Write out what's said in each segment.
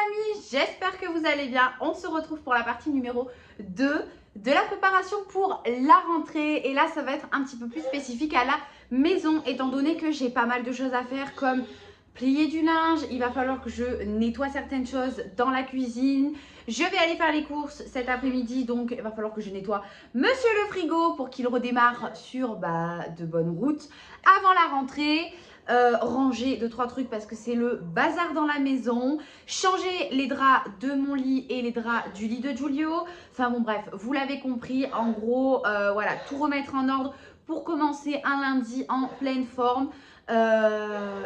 amis, j'espère que vous allez bien. On se retrouve pour la partie numéro 2 de la préparation pour la rentrée. Et là, ça va être un petit peu plus spécifique à la maison, étant donné que j'ai pas mal de choses à faire comme plier du linge. Il va falloir que je nettoie certaines choses dans la cuisine. Je vais aller faire les courses cet après-midi, donc il va falloir que je nettoie monsieur le frigo pour qu'il redémarre sur de bonnes routes avant la rentrée. Ranger 2-3 trucs parce que c'est le bazar dans la maison, changer les draps de mon lit et les draps du lit de Giulio, enfin bon bref, vous l'avez compris, en gros, voilà, tout remettre en ordre pour commencer un lundi en pleine forme.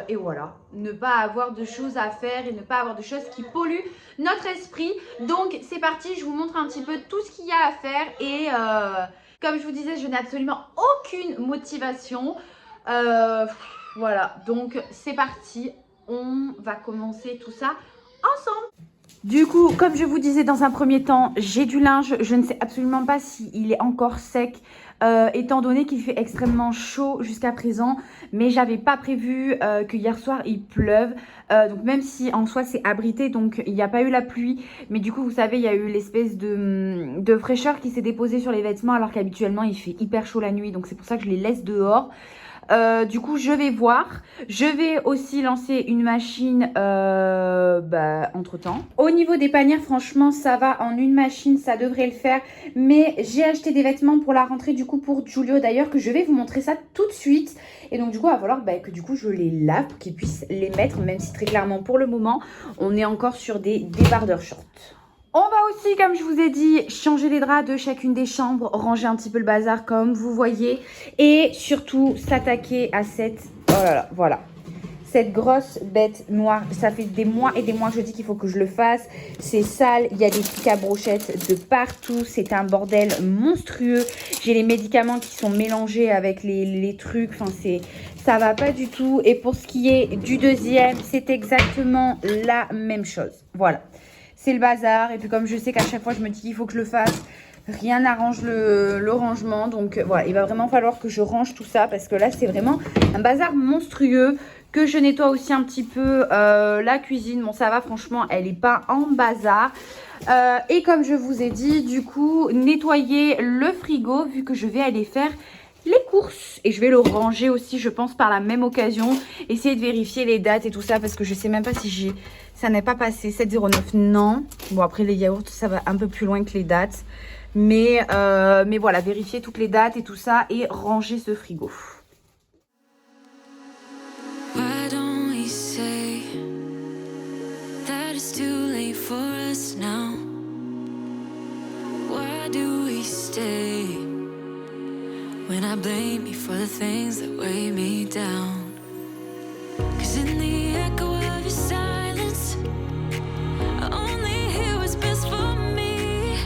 Et voilà, ne pas avoir de choses à faire et ne pas avoir de choses qui polluent notre esprit. Donc c'est parti, je vous montre un petit peu tout ce qu'il y a à faire et comme je vous disais, je n'ai absolument aucune motivation. Voilà, donc c'est parti, on va commencer tout ça ensemble. Du coup, comme je vous disais dans un premier temps, j'ai du linge, je ne sais absolument pas s'il est encore sec, étant donné qu'il fait extrêmement chaud jusqu'à présent, mais j'avais pas prévu que hier soir il pleuve, donc même si en soi c'est abrité, donc il n'y a pas eu la pluie, mais du coup vous savez il y a eu l'espèce de fraîcheur qui s'est déposée sur les vêtements alors qu'habituellement il fait hyper chaud la nuit, donc c'est pour ça que je les laisse dehors. Du coup, je vais voir. Je vais aussi lancer une machine entre temps. Au niveau des panières, franchement, ça va en une machine, ça devrait le faire. Mais j'ai acheté des vêtements pour la rentrée, du coup, pour Giulio d'ailleurs, que je vais vous montrer ça tout de suite. Et donc, du coup, il va falloir que du coup, je les lave pour qu'ils puissent les mettre, même si très clairement, pour le moment, on est encore sur des débardeurs shorts. On va aussi, comme je vous ai dit, changer les draps de chacune des chambres, ranger un petit peu le bazar comme vous voyez. Et surtout, s'attaquer à cette... Oh là là, voilà. Cette grosse bête noire. Ça fait des mois et des mois que je dis qu'il faut que je le fasse. C'est sale, il y a des pics à brochettes de partout. C'est un bordel monstrueux. J'ai les médicaments qui sont mélangés avec les trucs. Enfin, ça va pas du tout. Et pour ce qui est du deuxième, c'est exactement la même chose. Voilà. C'est le bazar. Et puis comme je sais qu'à chaque fois, je me dis qu'il faut que je le fasse, rien n'arrange le rangement. Donc voilà, il va vraiment falloir que je range tout ça parce que là, c'est vraiment un bazar monstrueux. Que je nettoie aussi un petit peu la cuisine. Bon, ça va, franchement, elle n'est pas en bazar. Et comme je vous ai dit, du coup, nettoyer le frigo vu que je vais aller faire les courses. Et je vais le ranger aussi, je pense, par la même occasion. Essayer de vérifier les dates et tout ça parce que je sais même pas si ça n'est pas passé. 7,09, non. Bon, après les yaourts, ça va un peu plus loin que les dates. Mais voilà, vérifier toutes les dates et tout ça et ranger ce frigo. When I blame me for the things that weigh me down, 'cause in the echo of your silence, I only hear what's best for me.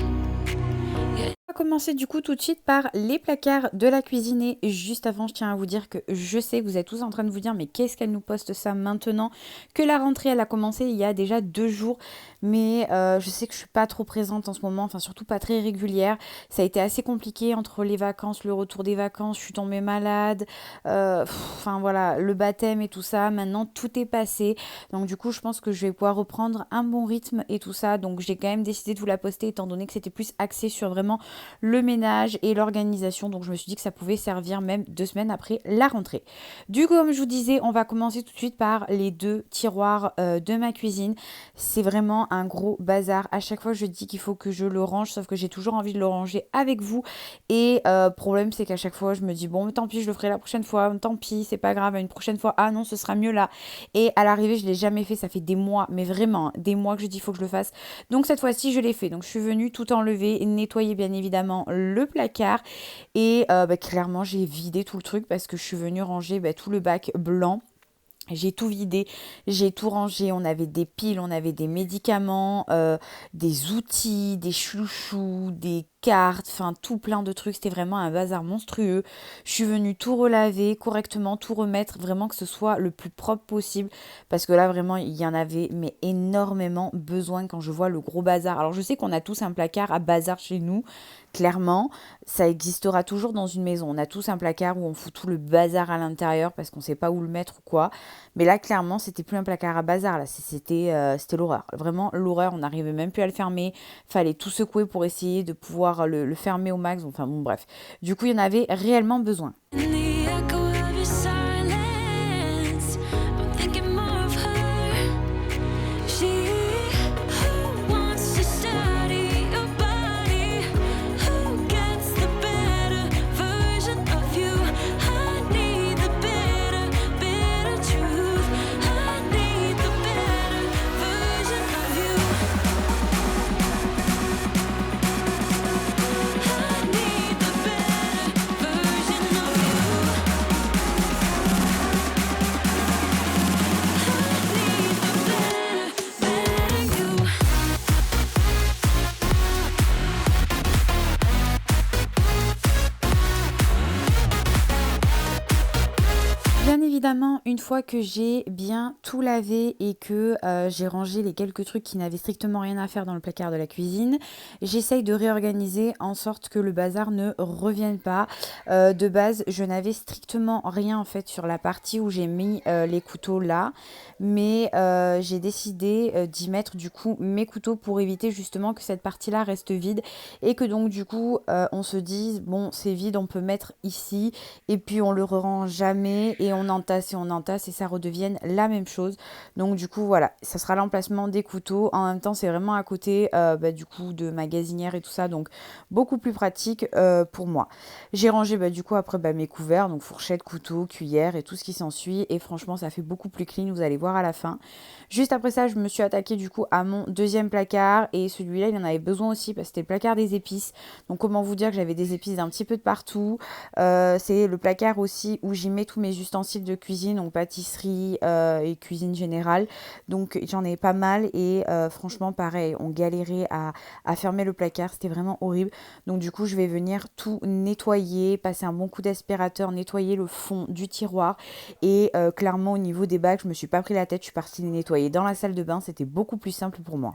Yeah. On va commencer du coup tout de suite par les placards de la cuisine. Et juste avant, je tiens à vous dire que je sais que vous êtes tous en train de vous dire mais qu'est-ce qu'elle nous poste ça maintenant que la rentrée elle a commencé il y a déjà 2 jours. Mais je sais que je suis pas trop présente en ce moment, enfin surtout pas très régulière. Ça a été assez compliqué entre les vacances, le retour des vacances, je suis tombée malade, enfin voilà, le baptême et tout ça. Maintenant tout est passé, donc du coup je pense que je vais pouvoir reprendre un bon rythme et tout ça. Donc j'ai quand même décidé de vous la poster étant donné que c'était plus axé sur vraiment le ménage et l'organisation. Donc je me suis dit que ça pouvait servir même 2 semaines après la rentrée. Du coup, comme je vous disais, on va commencer tout de suite par les 2 tiroirs de ma cuisine. C'est vraiment un gros bazar. À chaque fois, je dis qu'il faut que je le range, sauf que j'ai toujours envie de le ranger avec vous. Et problème, c'est qu'à chaque fois, je me dis, bon, tant pis, je le ferai la prochaine fois. Tant pis, c'est pas grave, une prochaine fois. Ah non, ce sera mieux là. Et à l'arrivée, je ne l'ai jamais fait. Ça fait des mois, mais vraiment, des mois que je dis, il faut que je le fasse. Donc cette fois-ci, je l'ai fait. Donc je suis venue tout enlever, nettoyer bien évidemment le placard. Et clairement, j'ai vidé tout le truc parce que je suis venue ranger tout le bac blanc. J'ai tout vidé, j'ai tout rangé, on avait des piles, on avait des médicaments, des outils, des chouchous, des cartes, enfin tout plein de trucs. C'était vraiment un bazar monstrueux. Je suis venue tout relaver correctement, tout remettre, vraiment que ce soit le plus propre possible. Parce que là, vraiment, il y en avait mais énormément besoin quand je vois le gros bazar. Alors, je sais qu'on a tous un placard à bazar chez nous, clairement. Ça existera toujours dans une maison. On a tous un placard où on fout tout le bazar à l'intérieur parce qu'on ne sait pas où le mettre ou quoi. Mais là, clairement, c'était plus un placard à bazar. Là, c'était l'horreur. Vraiment, l'horreur. On n'arrivait même plus à le fermer. Fallait tout secouer pour essayer de pouvoir le fermer au max. Enfin, bon, bref. Du coup, il y en avait réellement besoin. Bien évidemment, une fois que j'ai bien tout lavé et que j'ai rangé les quelques trucs qui n'avaient strictement rien à faire dans le placard de la cuisine, j'essaye de réorganiser en sorte que le bazar ne revienne pas. De base, je n'avais strictement rien en fait sur la partie où j'ai mis les couteaux là, mais j'ai décidé d'y mettre du coup mes couteaux pour éviter justement que cette partie-là reste vide et que donc du coup on se dise bon c'est vide, on peut mettre ici et puis on le range jamais et on entasse et ça redevienne la même chose. Donc du coup voilà, ça sera l'emplacement des couteaux. En même temps c'est vraiment à côté du coup de ma gazinière et tout ça, donc beaucoup plus pratique pour moi. J'ai rangé du coup après mes couverts, donc fourchette, couteau, cuillère et tout ce qui s'ensuit et franchement ça fait beaucoup plus clean, vous allez voir à la fin. Juste après ça je me suis attaquée du coup à mon deuxième placard et celui-là il en avait besoin aussi parce que c'était le placard des épices. Donc comment vous dire que j'avais des épices d'un petit peu de partout. C'est le placard aussi où j'y mets tous mes ustensiles de cuisine, donc pâtisserie et cuisine générale. Donc j'en ai pas mal et franchement pareil, on galérait à fermer le placard, c'était vraiment horrible. Donc du coup je vais venir tout nettoyer, passer un bon coup d'aspirateur, nettoyer le fond du tiroir et clairement au niveau des bacs, je me suis pas pris la tête, je suis partie les nettoyer dans la salle de bain, c'était beaucoup plus simple pour moi.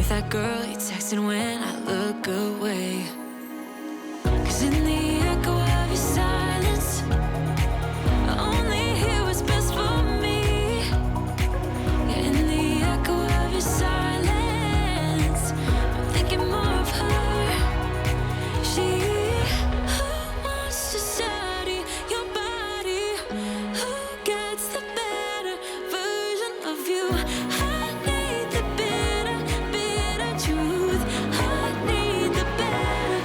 That girl you texting when I look away. 'Cause in the echo of your silence, I only hear what's best for me. Yeah, in the echo of your silence, I'm thinking more of her. She who wants to study your body, who gets the better version of you. I need the bitter truth. I need the better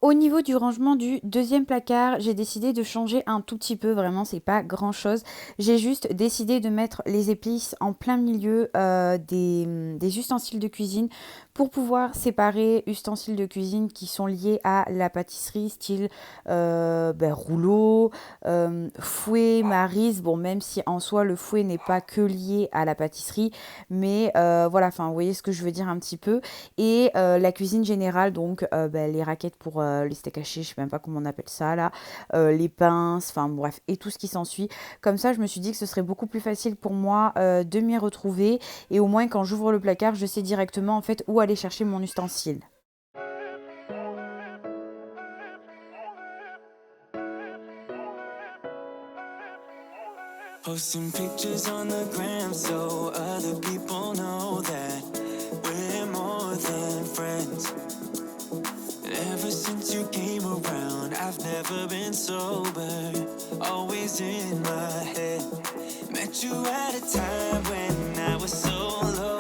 Au niveau du rangement du deuxième placard, j'ai décidé de changer un tout petit peu, vraiment c'est pas grand chose. J'ai juste décidé de mettre les épices en plein milieu des ustensiles de cuisine pour pouvoir séparer ustensiles de cuisine qui sont liés à la pâtisserie, style rouleau, fouet, maryse. Bon, même si en soi le fouet n'est pas que lié à la pâtisserie, mais voilà, enfin vous voyez ce que je veux dire un petit peu. Et la cuisine générale, donc les raquettes pour les steaks hachés, je sais même pas comment on appelle ça là, les pinces, enfin bref, et tout ce qui s'ensuit. Comme ça, je me suis dit que ce serait beaucoup plus facile pour moi de m'y retrouver, et au moins quand j'ouvre le placard, je sais directement en fait où aller chercher mon ustensile. Posting pictures on the gram so other people know that we're more than friends. Ever since you came around, I've never been sober, always in my head. Met you at a time when I was so low,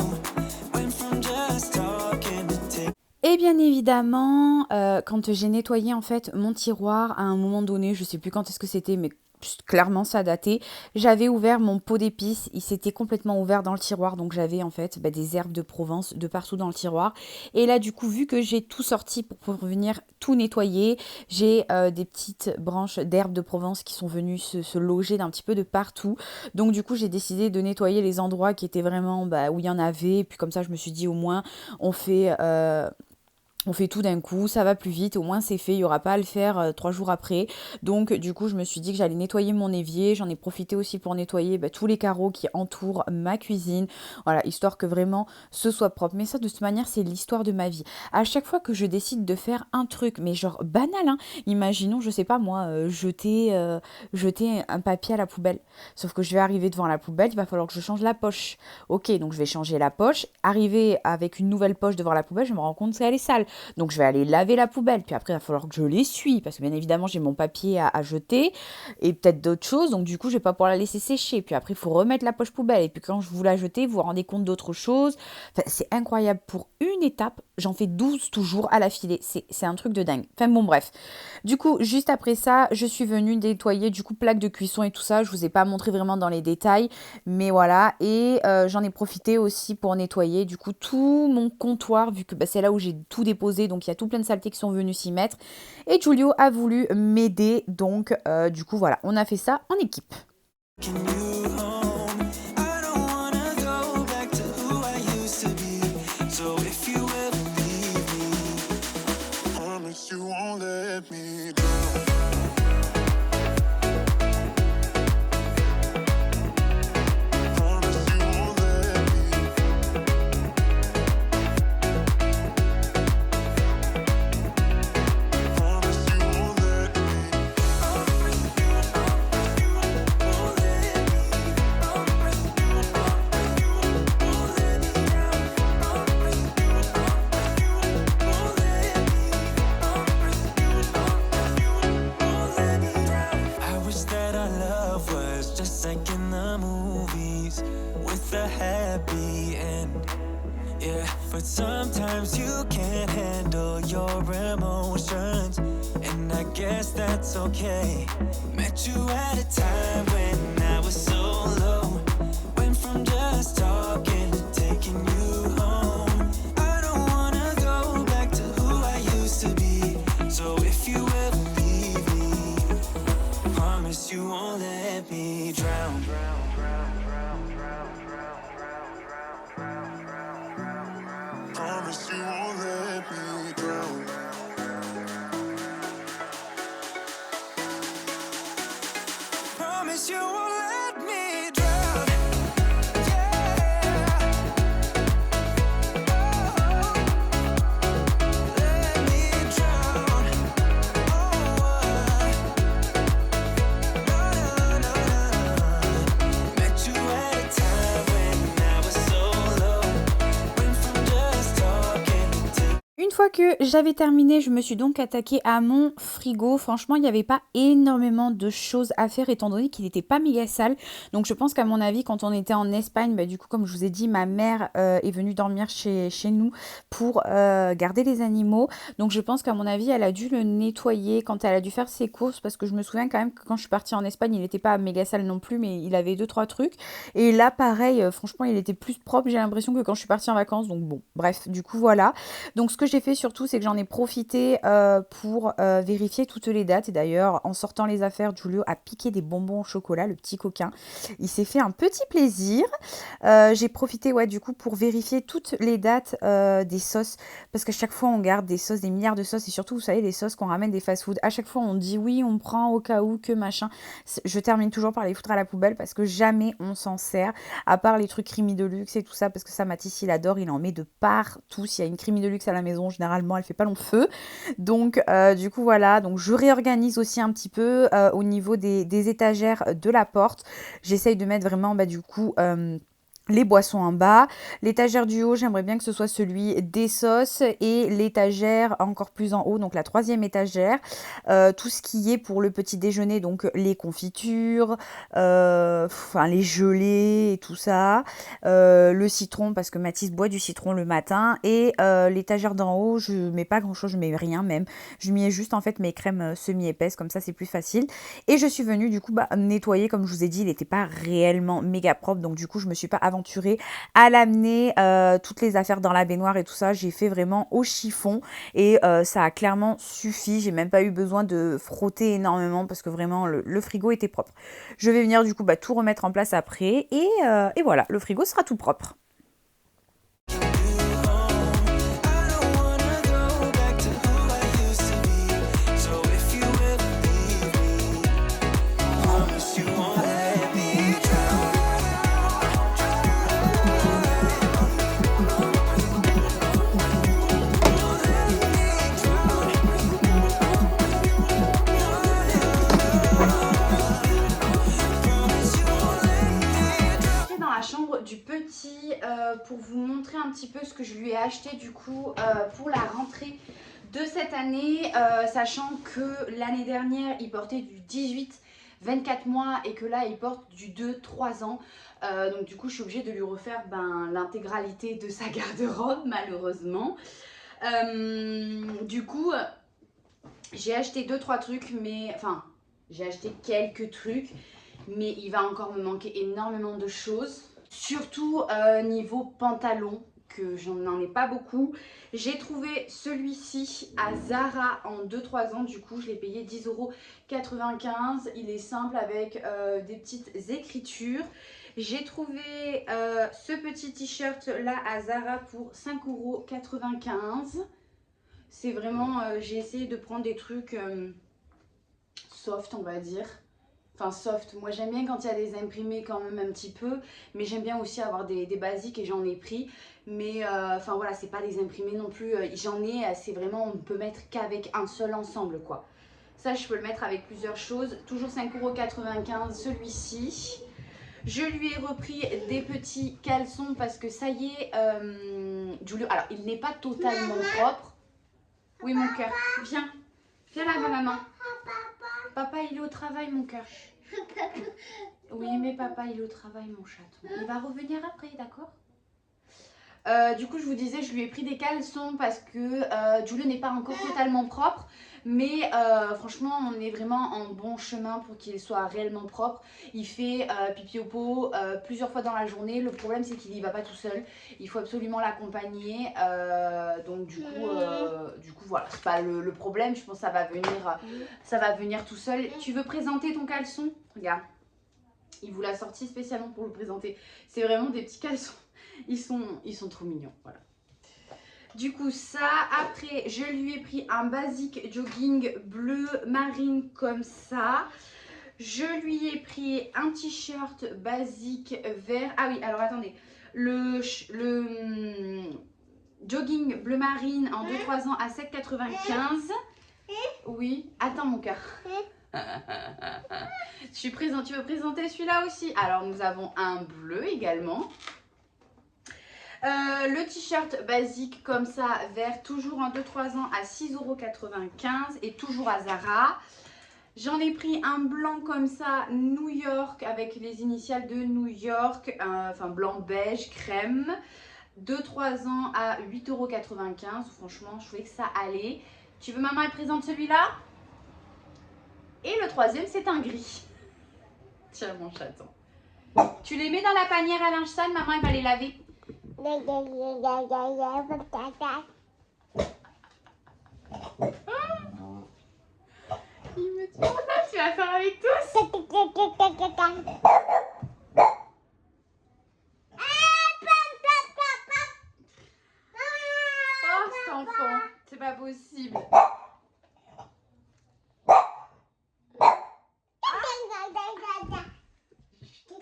went from just talking to take. Et bien évidemment, quand j'ai nettoyé en fait mon tiroir à un moment donné, je sais plus quand est-ce que c'était, mais clairement ça datait, j'avais ouvert mon pot d'épices, il s'était complètement ouvert dans le tiroir, donc j'avais en fait des herbes de Provence de partout dans le tiroir. Et là du coup, vu que j'ai tout sorti pour venir tout nettoyer, j'ai des petites branches d'herbes de Provence qui sont venues se loger d'un petit peu de partout. Donc du coup, j'ai décidé de nettoyer les endroits qui étaient vraiment où il y en avait, et puis comme ça je me suis dit au moins on fait tout d'un coup, ça va plus vite, au moins c'est fait, il n'y aura pas à le faire 3 jours après. Donc du coup, je me suis dit que j'allais nettoyer mon évier, j'en ai profité aussi pour nettoyer tous les carreaux qui entourent ma cuisine, voilà, histoire que vraiment ce soit propre. Mais ça, de toute manière, c'est l'histoire de ma vie. À chaque fois que je décide de faire un truc, mais genre banal, hein, imaginons, je sais pas moi, jeter un papier à la poubelle. Sauf que je vais arriver devant la poubelle, il va falloir que je change la poche. Ok, donc je vais changer la poche, arriver avec une nouvelle poche devant la poubelle, je me rends compte qu'elle est sale. Donc je vais aller laver la poubelle, puis après il va falloir que je l'essuie, parce que bien évidemment j'ai mon papier à jeter, et peut-être d'autres choses, donc du coup je vais pas pouvoir la laisser sécher, puis après il faut remettre la poche poubelle, et puis quand vous la jetez, vous vous rendez compte d'autres choses. Enfin, c'est incroyable, pour une étape, j'en fais 12 toujours à l'affilée, c'est un truc de dingue. Enfin bon bref, du coup juste après ça, je suis venue nettoyer du coup plaque de cuisson et tout ça, je vous ai pas montré vraiment dans les détails, mais voilà, et j'en ai profité aussi pour nettoyer du coup tout mon comptoir, vu que c'est là où j'ai tout déposé, donc il y a tout plein de saletés qui sont venues s'y mettre, et Giulio a voulu m'aider, donc du coup voilà, on a fait ça en équipe. But sometimes you can't handle your emotions, and I guess that's okay. Met you at a time when I was so low, went from just talking to taking you home. I don't wanna go back to who I used to be, so if you ever leave me, promise you won't let me drown. Promise you won't let me drown. Promise you won't let me fois que j'avais terminé, je me suis donc attaquée à mon frigo. Franchement, il n'y avait pas énormément de choses à faire étant donné qu'il n'était pas méga sale. Donc je pense qu'à mon avis, quand on était en Espagne, bah, du coup, comme je vous ai dit, ma mère est venue dormir chez nous pour garder les animaux. Donc je pense qu'à mon avis, elle a dû le nettoyer quand elle a dû faire ses courses parce que je me souviens quand même que quand je suis partie en Espagne, il n'était pas méga sale non plus, mais il avait 2-3 trucs. Et là, pareil, franchement, il était plus propre, j'ai l'impression, que quand je suis partie en vacances. Donc bon, bref, du coup, voilà. Donc ce que j'ai fait surtout, c'est que j'en ai profité pour vérifier toutes les dates. Et d'ailleurs, en sortant les affaires, Giulio a piqué des bonbons au chocolat, le petit coquin. Il s'est fait un petit plaisir. J'ai profité, ouais, du coup, pour vérifier toutes les dates des sauces. Parce qu'à chaque fois, on garde des sauces, des milliards de sauces. Et surtout, vous savez, les sauces qu'on ramène des fast-food. À chaque fois, on dit oui, on prend au cas où, que machin. Je termine toujours par les foutre à la poubelle parce que jamais on s'en sert. À part les trucs Crimi de luxe et tout ça. Parce que ça, Mathis, il adore. Il en met de partout. S'il y a une Crimi de luxe à la maison, généralement, elle fait pas long feu. Donc, du coup, voilà. Donc, je réorganise aussi un petit peu au niveau des étagères de la porte. J'essaye de mettre vraiment, bah, du coup... les boissons en bas, l'étagère du haut, j'aimerais bien que ce soit celui des sauces et l'étagère encore plus en haut, donc la 3e étagère, tout ce qui est pour le petit déjeuner, donc les confitures, les gelées et tout ça, le citron parce que Mathis boit du citron le matin et l'étagère d'en haut, je mets pas grand chose, je mets rien même, je mets juste en fait mes crèmes semi-épaisses, comme ça c'est plus facile. Et je suis venue du coup nettoyer, comme je vous ai dit, il n'était pas réellement méga propre, donc du coup je me suis pas aventurée à l'amener toutes les affaires dans la baignoire et tout ça. J'ai fait vraiment au chiffon et ça a clairement suffi. J'ai même pas eu besoin de frotter énormément parce que vraiment le frigo était propre. Je vais venir du coup tout remettre en place après et voilà, le frigo sera tout propre. Du petit pour vous montrer un petit peu ce que je lui ai acheté du coup pour la rentrée de cette année, sachant que l'année dernière il portait du 18-24 mois et que là il porte du 2-3 ans, donc du coup je suis obligée de lui refaire l'intégralité de sa garde-robe malheureusement. Du coup j'ai acheté 2-3 trucs, mais enfin j'ai acheté quelques trucs, mais il va encore me manquer énormément de choses. Surtout niveau pantalon, que j'en ai pas beaucoup. J'ai trouvé celui-ci à Zara en 2-3 ans. Du coup, je l'ai payé 10,95 €. Il est simple avec des petites écritures. J'ai trouvé ce petit t-shirt là à Zara pour 5,95 €. C'est vraiment, j'ai essayé de prendre des trucs soft, on va dire. Enfin soft, moi j'aime bien quand il y a des imprimés quand même un petit peu, mais j'aime bien aussi avoir des basiques et j'en ai pris. Mais enfin voilà, c'est pas des imprimés non plus, j'en ai, c'est vraiment, on ne peut mettre qu'avec un seul ensemble quoi. Ça je peux le mettre avec plusieurs choses, toujours 5,95 € celui-ci. Je lui ai repris des petits caleçons parce que ça y est, Giulio, alors il n'est pas totalement propre. Oui mon cœur, viens, viens là ma maman. Papa, il est au travail, mon cœur. Oui, mais papa, il est au travail, mon chaton. Il va revenir après, d'accord ? Du coup, je vous disais, je lui ai pris des caleçons parce que Giulio n'est pas encore totalement propre. Mais franchement, on est vraiment en bon chemin pour qu'il soit réellement propre. Il fait pipi au pot plusieurs fois dans la journée. Le problème, c'est qu'il n'y va pas tout seul. Il faut absolument l'accompagner. Donc du coup, voilà, c'est pas le problème. Je pense que ça va venir tout seul. Tu veux présenter ton caleçon ? Regarde, il vous l'a sorti spécialement pour le présenter. C'est vraiment des petits caleçons. Ils sont trop mignons, voilà. Du coup ça, après je lui ai pris un basique jogging bleu marine comme ça. Je lui ai pris un t-shirt basique vert. Ah oui, alors attendez, le jogging bleu marine en 2-3 ans à 7,95 €. Oui, attends mon cœur. Je suis présente, tu veux présenter celui-là aussi? Alors nous avons un bleu également. Le t-shirt basique comme ça, vert, toujours en 2-3 ans à 6,95 € et toujours à Zara. J'en ai pris un blanc comme ça, New York, avec les initiales de New York, enfin blanc beige, crème. 2-3 ans à 8,95 €. Franchement, je trouvais que ça allait. Tu veux maman elle présente celui-là? Et le troisième, c'est un gris. Tiens mon chaton. Tu les mets dans la panière à linge sale, maman elle va les laver. Il me dit, oh là, tu vas faire avec tous. Oh cet enfant, c'est pas possible.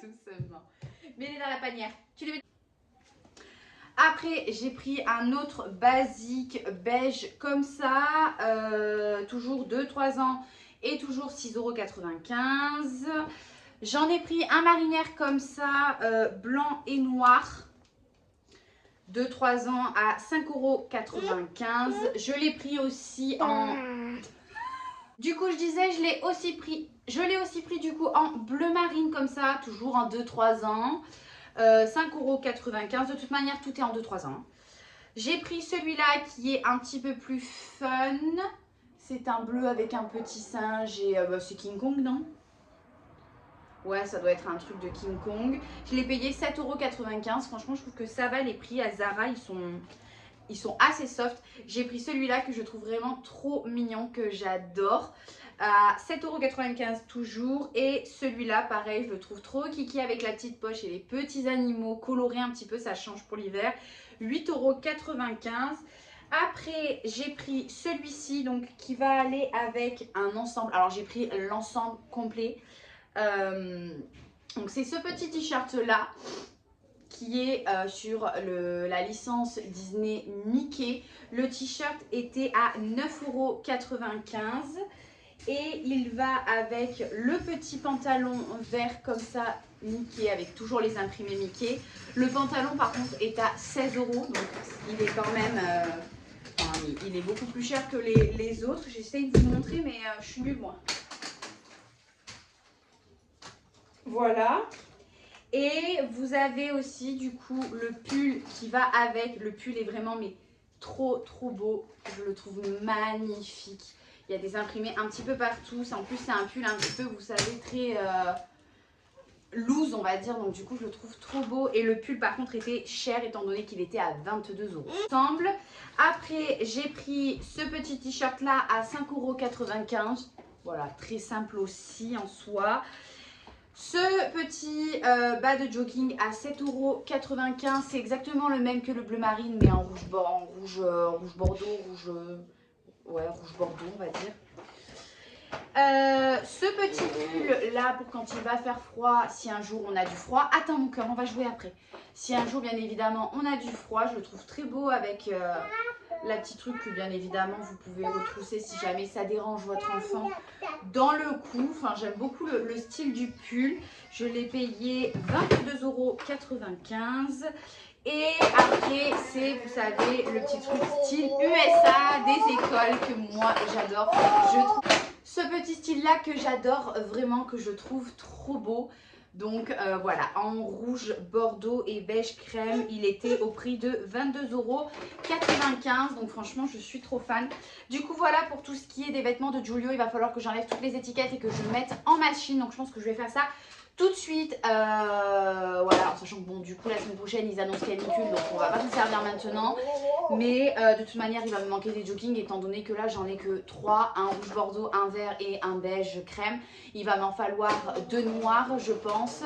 Doucement. Mets-les dans la panière. Tu les mets. Après, j'ai pris un autre basique beige comme ça, toujours 2-3 ans et toujours 6,95 €. J'en ai pris un marinière comme ça, blanc et noir, 2-3 ans à 5,95 €. Je l'ai pris aussi en... Du coup, je disais, je l'ai aussi pris du coup en bleu marine comme ça, toujours en 2-3 ans. 5,95 €. De toute manière, tout est en 2-3 ans. J'ai pris celui-là qui est un petit peu plus fun. C'est un bleu avec un petit singe et c'est King Kong, non? Ouais, ça doit être un truc de King Kong. Je l'ai payé 7,95 €. Franchement, je trouve que ça va. Les prix à Zara, ils sont assez soft. J'ai pris celui-là que je trouve vraiment trop mignon, que j'adore. À 7,95 € toujours. Et celui-là, pareil, je le trouve trop kiki avec la petite poche et les petits animaux colorés un petit peu. Ça change pour l'hiver. 8,95 €. Après, j'ai pris celui-ci, donc qui va aller avec un ensemble. Alors, j'ai pris l'ensemble complet. Donc, c'est ce petit t-shirt-là qui est sur la licence Disney Mickey. Le t-shirt était à 9,95 € et il va avec le petit pantalon vert comme ça Mickey avec toujours les imprimés Mickey. Le pantalon par contre est à 16 €, donc il est quand même enfin, il est beaucoup plus cher que les autres. J'essaye de vous montrer mais je suis nulle moi. Voilà. Et vous avez aussi du coup le pull qui va avec. Le pull est vraiment mais trop beau. Je le trouve magnifique. Il y a des imprimés un petit peu partout. En plus c'est un pull un petit peu, vous savez, très loose on va dire. Donc du coup je le trouve trop beau. Et le pull par contre était cher étant donné qu'il était à 22 € ensemble. Après j'ai pris ce petit t-shirt là à 5,95 €. Voilà, très simple aussi en soi. Ce petit bas de jogging à 7,95 €, c'est exactement le même que le bleu marine, mais en rouge bordeaux, rouge bordeaux, on va dire. Ce petit pull là pour quand il va faire froid, si un jour on a du froid. Attends mon cœur, on va jouer après. Si un jour bien évidemment on a du froid, je le trouve très beau avec la petite truc que bien évidemment vous pouvez retrousser si jamais ça dérange votre enfant dans le cou. Enfin j'aime beaucoup le style du pull. Je l'ai payé 22,95 €. Et après c'est, vous savez, le petit truc style USA des écoles que moi j'adore. Je trouve ce petit style là que j'adore vraiment, que je trouve trop beau. Donc voilà, en rouge bordeaux et beige crème, il était au prix de 22,95 €. Donc franchement, je suis trop fan. Du coup, voilà pour tout ce qui est des vêtements de Giulio. Il va falloir que j'enlève toutes les étiquettes et que je mette en machine. Donc je pense que je vais faire ça tout de suite. Voilà, en sachant que bon, du coup, la semaine prochaine, ils annoncent canicule. Donc on va pas s'en servir maintenant. Mais de toute manière, il va me manquer des joggings étant donné que là, j'en ai que 3. Un rouge bordeaux, un vert et un beige crème. Il va m'en falloir 2 noirs, je pense.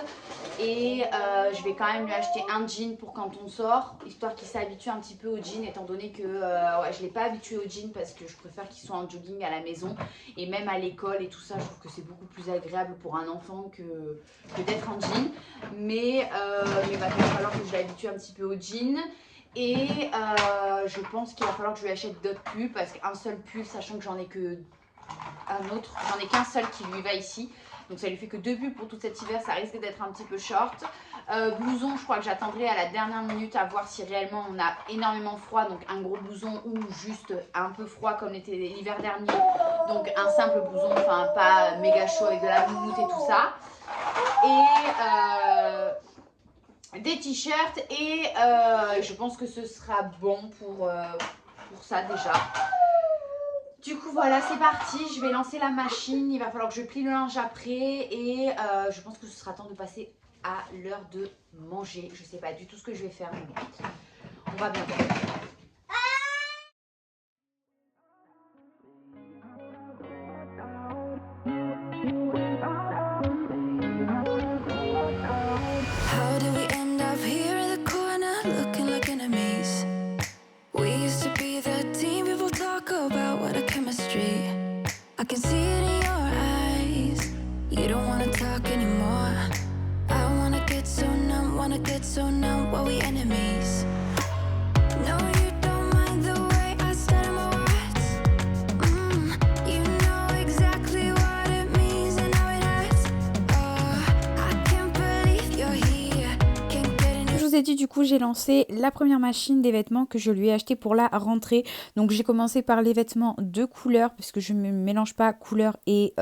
Et je vais quand même lui acheter un jean pour quand on sort, histoire qu'il s'habitue un petit peu au jean, étant donné que ouais, je ne l'ai pas habitué au jean parce que je préfère qu'il soit en jogging à la maison. Et même à l'école et tout ça, je trouve que c'est beaucoup plus agréable pour un enfant que d'être en jean. Mais il va falloir que je l'habitue un petit peu au jean. Et je pense qu'il va falloir que je lui achète d'autres pulls, parce qu'un seul pull, sachant que j'en ai que un autre, j'en ai qu'un seul qui lui va ici. Donc ça lui fait que 2 pulls pour tout cet hiver, ça risque d'être un petit peu short. Blouson, je crois que j'attendrai à la dernière minute à voir si réellement on a énormément froid, donc un gros blouson ou juste un peu froid comme l'était l'hiver dernier. Donc un simple blouson, enfin pas méga chaud avec de la moumoute et tout ça. Et des t-shirts et je pense que ce sera bon pour ça déjà. Du coup voilà, c'est parti, je vais lancer la machine, il va falloir que je plie le linge après et je pense que ce sera temps de passer à l'heure de manger. Je sais pas du tout ce que je vais faire, mais bon, on va bien voir. How did we end up here in the corner, looking like enemies? We used to be the team people talk about, what a chemistry. I can see it in your eyes. You don't wanna talk anymore. I wanna get so numb, while we enemies. No, you don't mind the way I stutter my words. You know exactly what it means and how it hurts. Oh, I can't believe you're here. Can't get enough. Je vous ai dit, du coup, j'ai lancé la première machine des vêtements que je lui ai acheté pour la rentrée. Donc j'ai commencé par les vêtements de couleur parce que je ne mélange pas couleur et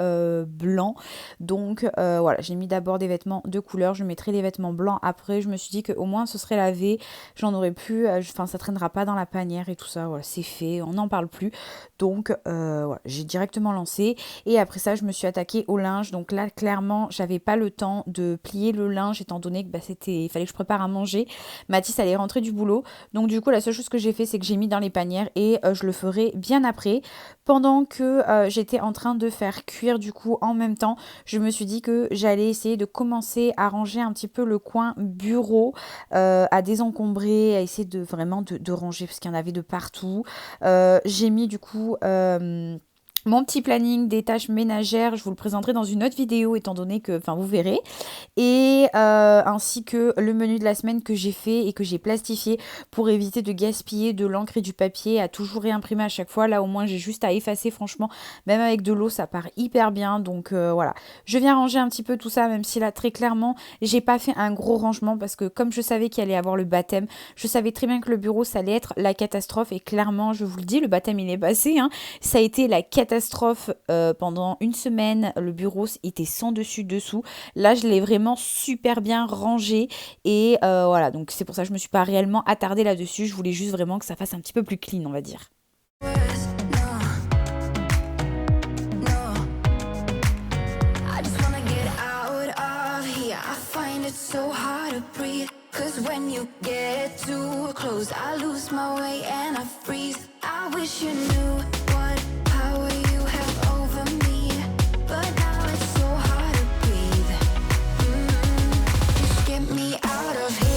blanc. Donc voilà, j'ai mis d'abord des vêtements de couleur. Je mettrai les vêtements blancs après. Je me suis dit qu'au moins ce serait lavé. J'en aurais plus. Enfin, ça traînera pas dans la panière et tout ça. Voilà, c'est fait. On n'en parle plus. Donc voilà, j'ai directement lancé. Et après ça, je me suis attaquée au linge. Donc là, clairement, j'avais pas le temps de plier le linge étant donné que il fallait que je prépare à manger. Mathis allait rentrer du boulot. Donc du coup, la seule chose que j'ai fait, c'est que j'ai mis dans les panières et je le ferai bien après. Pendant que j'étais en train de faire cuire, du coup, en même temps, je me suis dit que j'allais essayer de commencer à ranger un petit peu le coin bureau, à désencombrer, à essayer de vraiment de ranger parce qu'il y en avait de partout. J'ai mis du coup mon petit planning des tâches ménagères, je vous le présenterai dans une autre vidéo étant donné que, enfin vous verrez, et ainsi que le menu de la semaine que j'ai fait et que j'ai plastifié pour éviter de gaspiller de l'encre et du papier, à toujours réimprimer à chaque fois. Là au moins j'ai juste à effacer, franchement, même avec de l'eau ça part hyper bien. Donc voilà, je viens ranger un petit peu tout ça, même si là très clairement j'ai pas fait un gros rangement parce que comme je savais qu'il allait avoir le baptême, je savais très bien que le bureau ça allait être la catastrophe et clairement je vous le dis, le baptême il est passé, hein. Ça a été la catastrophe pendant une semaine. Le bureau était sans dessus dessous. Là je l'ai vraiment super bien rangé et voilà, donc c'est pour ça que je me suis pas réellement attardée là-dessus. Je voulais juste vraiment que ça fasse un petit peu plus clean, on va dire. So hard to breathe, 'cause when you get too close, I lose my way and I freeze. I wish you knew what power you have over me, but now it's so hard to breathe. Just get me out of here.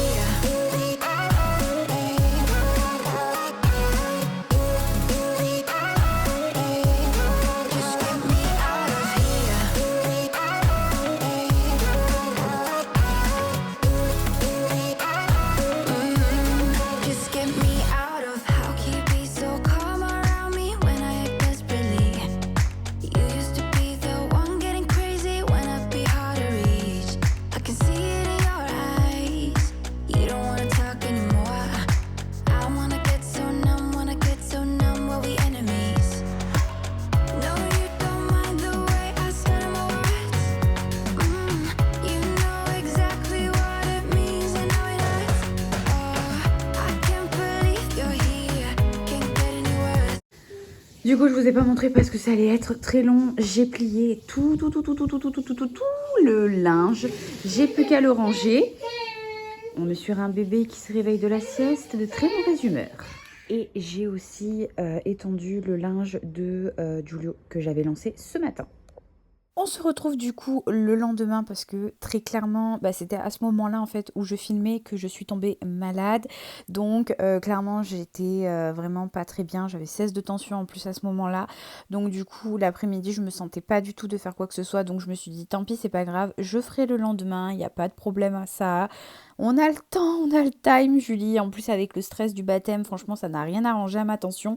Just get me out of here. Just get me out of. How can you be so calm around me when I act desperately? You used to be the one getting crazy when I'd be hard to reach. I can see it in your eyes. You don't wanna talk anymore. I wanna get so numb, while we enemies. No, you don't mind the way I stutter my words. You know exactly what it means and how it hurts. Oh, I can't believe you're here. Can't get any worse. Du coup, je vous ai pas montré parce que ça allait être très long. J'ai plié tout le linge. J'ai plus qu'à le ranger. On est sur un bébé qui se réveille de la sieste de très mauvaise humeur. Et j'ai aussi étendu le linge de Giulio que j'avais lancé ce matin. On se retrouve du coup le lendemain parce que très clairement, c'était à ce moment-là en fait où je filmais que je suis tombée malade. Donc clairement j'étais vraiment pas très bien, j'avais 16 de tension en plus à ce moment-là. Donc du coup l'après-midi je me sentais pas du tout de faire quoi que ce soit. Donc je me suis dit tant pis c'est pas grave, je ferai le lendemain, il n'y a pas de problème à ça. On a le temps, on a le time, Julie. En plus, avec le stress du baptême, franchement, ça n'a rien arrangé à ma tension.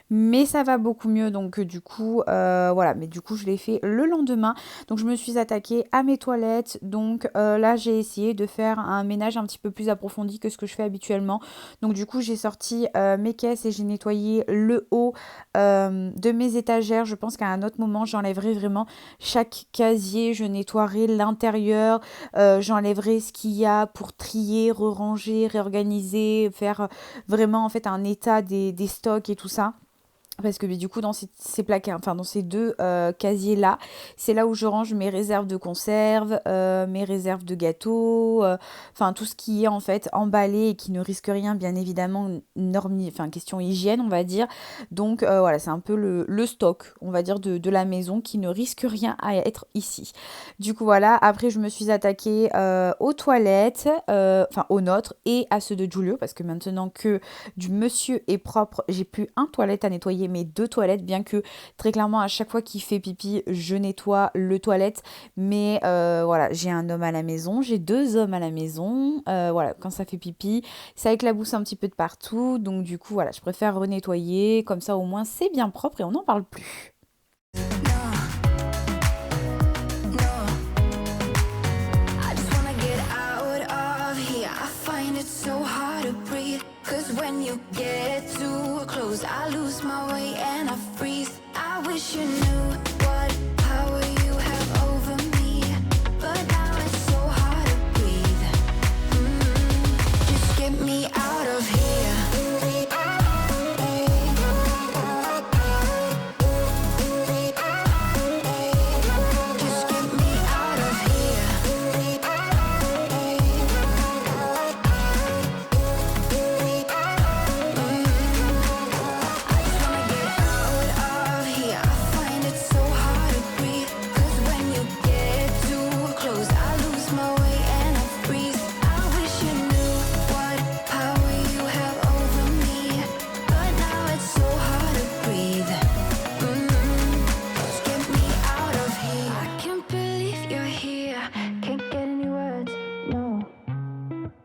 Mais ça va beaucoup mieux. Donc, du coup, voilà. Mais du coup, je l'ai fait le lendemain. Donc, je me suis attaquée à mes toilettes. Donc, là, j'ai essayé de faire un ménage un petit peu plus approfondi que ce que je fais habituellement. Donc, du coup, j'ai sorti mes caisses et j'ai nettoyé le haut de mes étagères. Je pense qu'à un autre moment, j'enlèverai vraiment chaque casier. Je nettoierai l'intérieur. J'enlèverai ce qu'il y a pour trier, re-ranger, réorganiser, faire vraiment en fait un état des stocks et tout ça. Parce que du coup, dans ces placards, enfin dans ces deux casiers-là, c'est là où je range mes réserves de conserve, mes réserves de gâteaux, enfin tout ce qui est en fait emballé et qui ne risque rien, bien évidemment, enfin question hygiène, on va dire. Donc voilà, c'est un peu le stock, on va dire, de la maison qui ne risque rien à être ici. Du coup, voilà, après je me suis attaquée aux toilettes, enfin aux nôtres et à ceux de Giulio, parce que maintenant que du monsieur est propre, j'ai plus un toilette à nettoyer, mes deux toilettes, bien que très clairement à chaque fois qu'il fait pipi, je nettoie le toilette. Mais voilà, j'ai un homme à la maison, j'ai deux hommes à la maison. Voilà, quand ça fait pipi, ça éclabousse un petit peu de partout. Donc du coup, voilà, je préfère renettoyer. Comme ça, au moins, c'est bien propre et on n'en parle plus. When you get too close, I lose my way and I freeze. I wish you knew what power you have over me, but now it's so hard to breathe. Just get me out of here. Just get me out of here.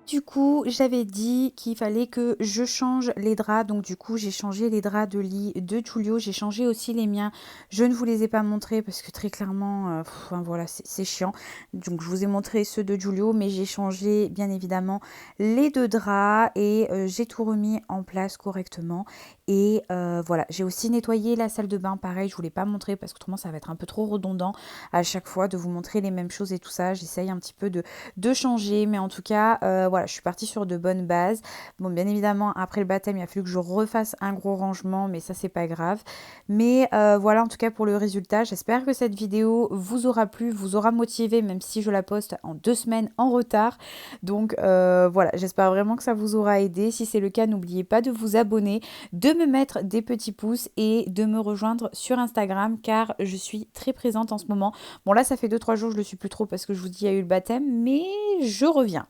Du coup, j'avais dit qu'il fallait que je change les draps. Donc du coup, j'ai changé les draps de lit de Giulio. J'ai changé aussi les miens. Je ne vous les ai pas montrés parce que très clairement, voilà, c'est chiant. Donc je vous ai montré ceux de Giulio, mais j'ai changé bien évidemment les deux draps et j'ai tout remis en place correctement. Et voilà, j'ai aussi nettoyé la salle de bain. Pareil, je ne vous l'ai pas montré parce que autrement ça va être un peu trop redondant à chaque fois de vous montrer les mêmes choses et tout ça. J'essaye un petit peu de changer, mais en tout cas, voilà, je suis partie sur de bonnes bases. Bon, bien évidemment, après le baptême, il a fallu que je refasse un gros rangement, mais ça, c'est pas grave. Mais voilà, en tout cas, pour le résultat, j'espère que cette vidéo vous aura plu, vous aura motivé, même si je la poste en 2 semaines en retard. Donc voilà, j'espère vraiment que ça vous aura aidé. Si c'est le cas, n'oubliez pas de vous abonner, de me mettre des petits pouces et de me rejoindre sur Instagram, car je suis très présente en ce moment. Bon, là, ça fait 2-3 jours, je le suis plus trop parce que je vous dis, il y a eu le baptême, mais je reviens.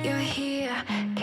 You're here.